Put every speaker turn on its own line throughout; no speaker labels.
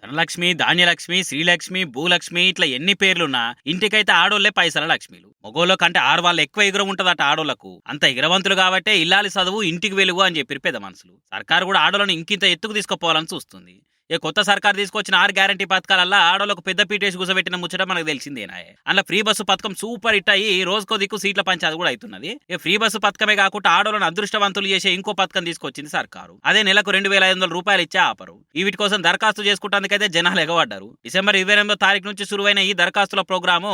ధనలక్ష్మి, ధాన్యలక్ష్మి, శ్రీలక్ష్మి, భూలక్ష్మి ఇట్లా ఎన్ని పేర్లున్నా ఇంటికైతే ఆడోళ్లే పైసల లక్ష్మిలు. మగోళ్ళ కంటే ఆడవాళ్ళు ఎక్కువ ఎగురం ఉంటదట ఆడోళ్లకు. అంత ఎగరవంతులు కాబట్టే ఇల్లాలి చదువు ఇంటికి వెలుగు అని చెప్పారు పెద్ద మనుషులు. సర్కారు కూడా ఆడోళ్ళను ఇంకింత ఎత్తుకు తీసుకుపోవాలని చూస్తుంది. కొత్త సర్కార్ తీసుకొచ్చిన 6 గ్యారంటీ పథకాలల్లో ఆడోళ్ళకు పెద్ద పీటేసి కూసబెట్టిన ముచ్చట మనకు తెలిసిందేనా. అందులో ఫ్రీ బస్సు పథకం సూపర్ హిట్ అయ్యి రోజుకో దిక్కు సీట్ల పంచాది కూడా అవుతున్నది. ఫ్రీ బస్సు పథకమే కాకుండా ఆడోళ్ళను అదృష్టవంతులు చేసే ఇంకో పథకం తీసుకొచ్చింది సర్కారు. అదే నెలకు 2,500 రూపాయలు ఇచ్చే ఆపరు. వీటి కోసం దరఖాస్తు చేసుకుంటానికైతే జనాలు ఎగబడ్డారు. డిసెంబర్ 28వ తారీఖు నుంచి శురువైన ఈ దరఖాస్తుల ప్రోగ్రాము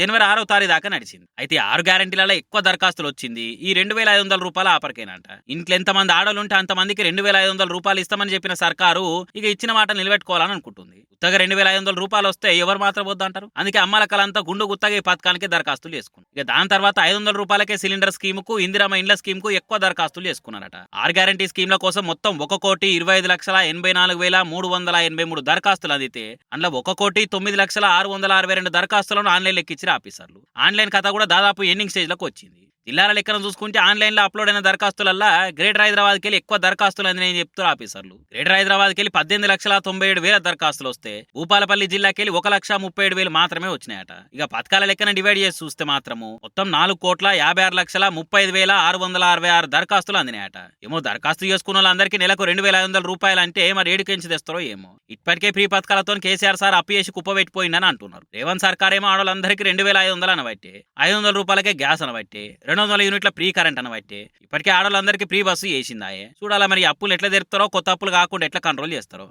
జనవరి 6వ తారీఖు దాకా నడిచింది. అయితే 6 గ్యారంటీలలో ఎక్కువ దరఖాస్తులు వచ్చింది ఈ 2,500 రూపాయల ఆపరికేనంట. ఇంట్లో ఎంతమంది ఆడోళ్ళు ఉంటే అంతమందికి 2,500 రూపాయలు ఇస్తామని చెప్పిన సర్కారు ఇక ఇచ్చిన మాట నిలబెట్టుకోవాలని అనుకుంటుంది. ఉత్తగా 2,500 రూపాయలు వస్తే ఎవరు మాత్రం వద్దంటారు. అందుకే అమ్మలక్కలంతా గుండు గుత్తగా ఈ పథకానికి దరఖాస్తులు చేసుకున్నారు. ఇక దాని తర్వాత 500 రూపాయలకే సిలిండర్ స్కీమ్ కు, ఇందిరమ్మ ఇండ్ల స్కీమ్ కు ఎక్కువ దరఖాస్తులు చేసుకున్నారట. 6 గ్యారంటీ స్కీమ్ల కోసం మొత్తం 1,25,84,383 దరఖాస్తులు అందితే అందులో 1,09,662 దరఖాస్తులను ఆన్లైన్ లెక్కించి ఆఫీసర్లు. ఆన్లైన్ కథ కూడా దాదాపు ఎండింగ్ స్టేజ్ లకు వచ్చింది. జిల్లాల లెక్కన చూసుకుంటే ఆన్లైన్ లో అప్లోడ్ అయిన దరఖాస్తులల్లా గ్రేటర్ హైదరాబాద్కి వెళ్ళి ఎక్కువ దరఖాస్తులు అందినాయని చెప్తారు ఆఫీసర్లు. గ్రేటర్ హైదరాబాద్కి వెళ్ళి 18,97,000 దరఖాస్తులు వస్తే భూపాలపల్లి జిల్లాకి వెళ్ళి 1,37,000 మాత్రమే వచ్చినాయట. ఇక పథకాల లెక్కన డివైడ్ చేసి చూస్తే మాత్రము మొత్తం 4,56,30,666 దరఖాస్తులు అందినాయట. ఏమో దరఖాస్తు చేసుకున్న వాళ్ళందరికీ నెలకు 2,500 రూపాయలు అంటే మరి ఏడుకెంచి తెస్తారో ఏమో. ఇప్పటికే ఫ్రీ పథకాలతో కేసీఆర్ సార్ అప్పు చేసి కుప్పబెట్టిపోయిందని అంటున్నారు. రేవంత్ సర్కార్ ఏమో ఆడవాళ్ళందరికీ 2,500 అనబట్టే, 500 రూపాయలకే గ్యాస్ అనబట్టే, 200 యూనిట్ల ఫ్రీ కరెంట్ అనబట్టే ఇప్పటికే ఆడవాళ్ళందరికీ ఫ్రీ బస్సు చేసిందాయే. చూడాలా మరి అప్పులు ఎట్లా తెరుపుతారో, కొత్త అప్పులు కాకుండా ఎట్లా కంట్రోల్ చేస్తారో.